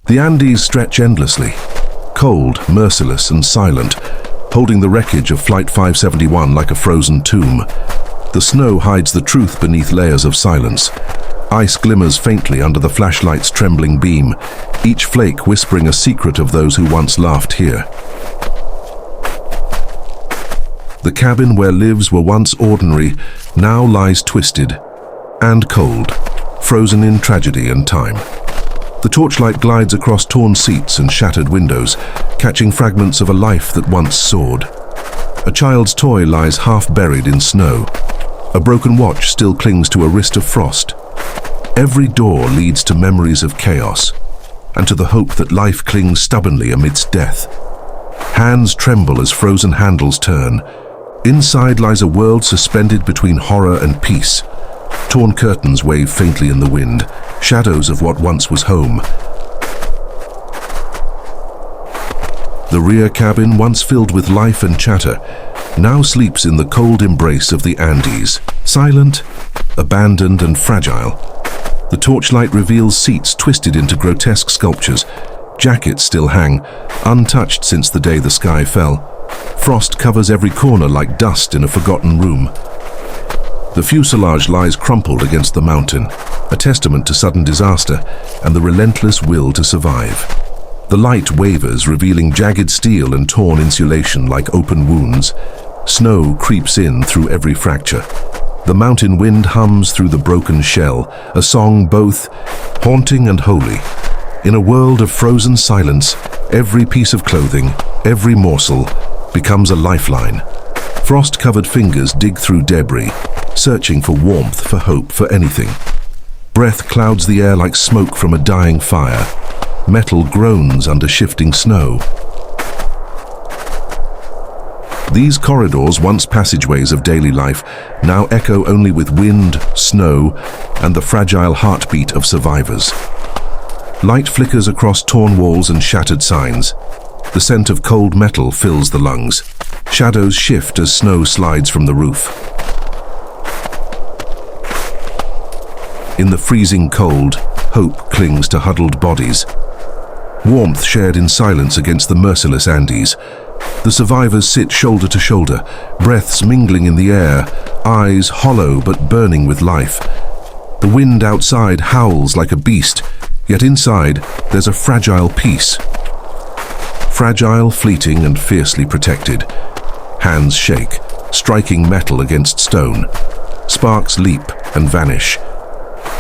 The Andes stretch endlessly, cold, merciless, and silent, holding the wreckage of Flight 571 like a frozen tomb. The snow hides the truth beneath layers of silence. Ice glimmers faintly under the flashlight's trembling beam, each flake whispering a secret of those who once laughed here. The cabin where lives were once ordinary now lies twisted and cold, frozen in tragedy and time. The torchlight glides across torn seats and shattered windows, catching fragments of a life that once soared. A child's toy lies half buried in snow. A broken watch still clings to a wrist of frost. Every door leads to memories of chaos, and to the hope that life clings stubbornly amidst death. Hands tremble as frozen handles turn. Inside lies a world suspended between horror and peace. Torn curtains wave faintly in the wind, shadows of what once was home. The rear cabin, once filled with life and chatter, now sleeps in the cold embrace of the Andes, silent, abandoned, and fragile. The torchlight reveals seats twisted into grotesque sculptures. Jackets still hang, untouched since the day the sky fell. Frost covers every corner like dust in a forgotten room. The fuselage lies crumpled against the mountain, a testament to sudden disaster and the relentless will to survive. The light wavers, revealing jagged steel and torn insulation like open wounds. Snow creeps in through every fracture. The mountain wind hums through the broken shell, a song both haunting and holy. In a world of frozen silence, every piece of clothing, every morsel, becomes a lifeline. Frost-covered fingers dig through debris, searching for warmth, for hope, for anything. Breath clouds the air like smoke from a dying fire. Metal groans under shifting snow. These corridors, once passageways of daily life, now echo only with wind, snow, and the fragile heartbeat of survivors. Light flickers across torn walls and shattered signs. The scent of cold metal fills the lungs. Shadows shift as snow slides from the roof. In the freezing cold, hope clings to huddled bodies. Warmth shared in silence against the merciless Andes. The survivors sit shoulder to shoulder, breaths mingling in the air, eyes hollow but burning with life. The wind outside howls like a beast, yet inside there's a fragile peace. Fragile, fleeting, and fiercely protected. Hands shake, striking metal against stone. Sparks leap and vanish.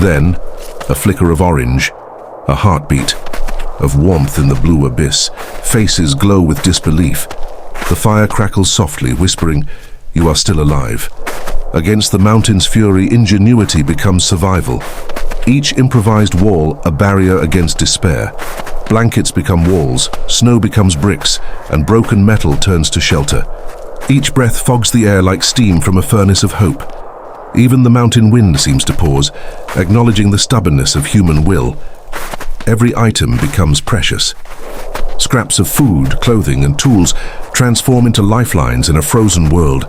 Then, a flicker of orange, a heartbeat, of warmth in the blue abyss. Faces glow with disbelief. The fire crackles softly, whispering, "You are still alive." Against the mountain's fury, ingenuity becomes survival. Each improvised wall a barrier against despair. Blankets become walls, snow becomes bricks, and broken metal turns to shelter. Each breath fogs the air like steam from a furnace of hope. Even the mountain wind seems to pause, acknowledging the stubbornness of human will. Every item becomes precious. Scraps of food, clothing, and tools transform into lifelines in a frozen world.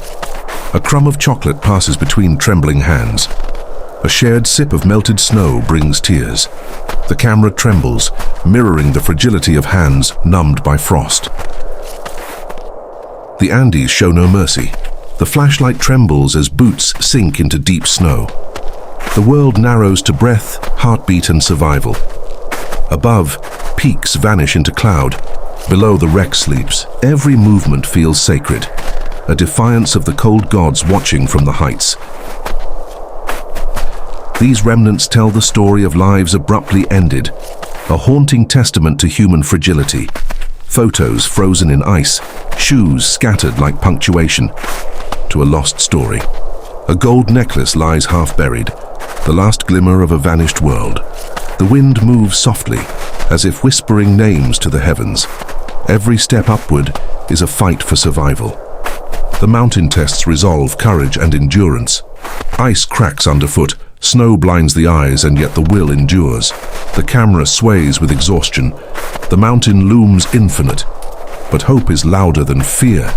A crumb of chocolate passes between trembling hands. A shared sip of melted snow brings tears. The camera trembles, mirroring the fragility of hands numbed by frost. The Andes show no mercy. The flashlight trembles as boots sink into deep snow. The world narrows to breath, heartbeat, and survival. Above, peaks vanish into cloud. Below, the wreck sleeps. Every movement feels sacred, a defiance of the cold gods watching from the heights. These remnants tell the story of lives abruptly ended, a haunting testament to human fragility. Photos frozen in ice, shoes scattered like punctuation, to a lost story. A gold necklace lies half buried, the last glimmer of a vanished world. The wind moves softly, as if whispering names to the heavens. Every step upward is a fight for survival. The mountain tests resolve courage and endurance. Ice cracks underfoot, snow blinds the eyes, and yet the will endures. The camera sways with exhaustion. The mountain looms infinite, but hope is louder than fear.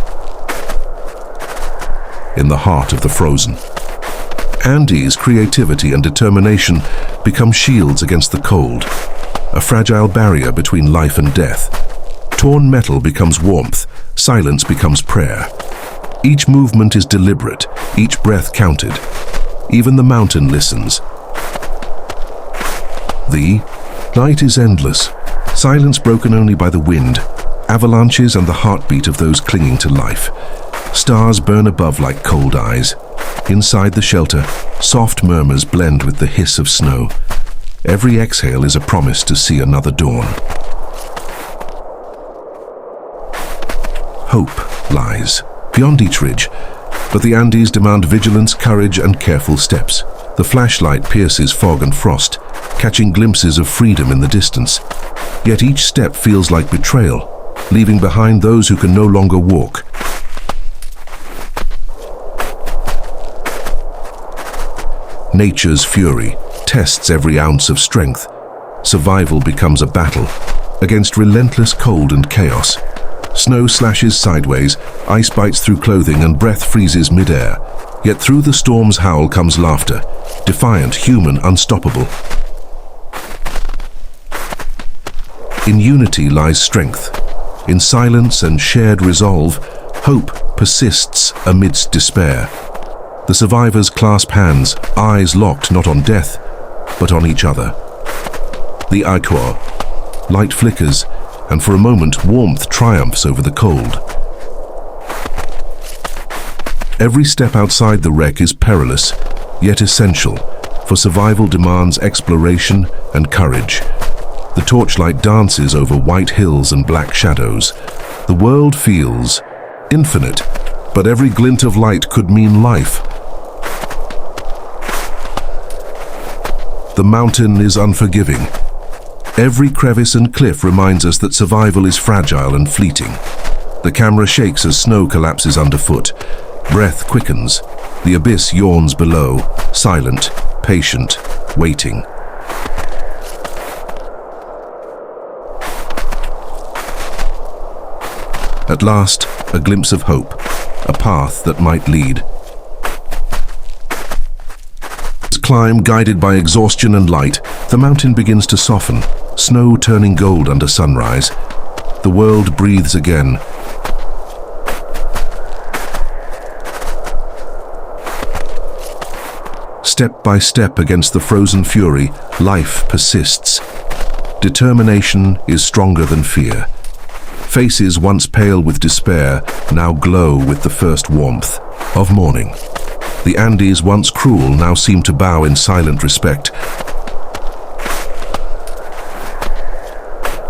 In the heart of the frozen, Andes' creativity and determination become shields against the cold. a fragile barrier between life and death. Torn metal becomes warmth, silence becomes prayer. Each movement is deliberate, each breath counted. Even the mountain listens. The night is endless, silence broken only by the wind, avalanches and the heartbeat of those clinging to life. Stars burn above like cold eyes. Inside the shelter, soft murmurs blend with the hiss of snow. Every exhale is a promise to see another dawn. Hope lies beyond each ridge, but the Andes demand vigilance, courage, and careful steps. The flashlight pierces fog and frost, catching glimpses of freedom in the distance. Yet each step feels like betrayal, leaving behind those who can no longer walk. Nature's fury tests every ounce of strength. Survival becomes a battle against relentless cold and chaos. Snow slashes sideways, ice bites through clothing, and breath freezes mid-air. Yet through the storm's howl comes laughter, defiant, human, unstoppable. In unity lies strength. In silence and shared resolve, hope persists amidst despair. The survivors clasp hands, eyes locked not on death, but on each other. The ichor. Light flickers, and for a moment warmth triumphs over the cold. Every step outside the wreck is perilous, yet essential, for survival demands exploration and courage. The torchlight dances over white hills and black shadows. The world feels infinite, but every glint of light could mean life. The mountain is unforgiving. Every crevice and cliff reminds us that survival is fragile and fleeting. The camera shakes as snow collapses underfoot. Breath quickens. The abyss yawns below, silent, patient, waiting. At last, a glimpse of hope, a path that might lead. As climb guided by exhaustion and light, the mountain begins to soften, snow turning gold under sunrise. The world breathes again. Step by step against the frozen fury, life persists. Determination is stronger than fear. Faces once pale with despair now glow with the first warmth of morning. The Andes, once cruel, now seem to bow in silent respect.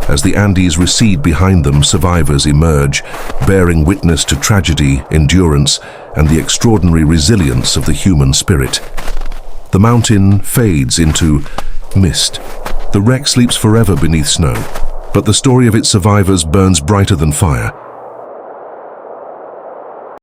As the Andes recede behind them, survivors emerge, bearing witness to tragedy, endurance, and the extraordinary resilience of the human spirit. The mountain fades into mist. The wreck sleeps forever beneath snow, but the story of its survivors burns brighter than fire.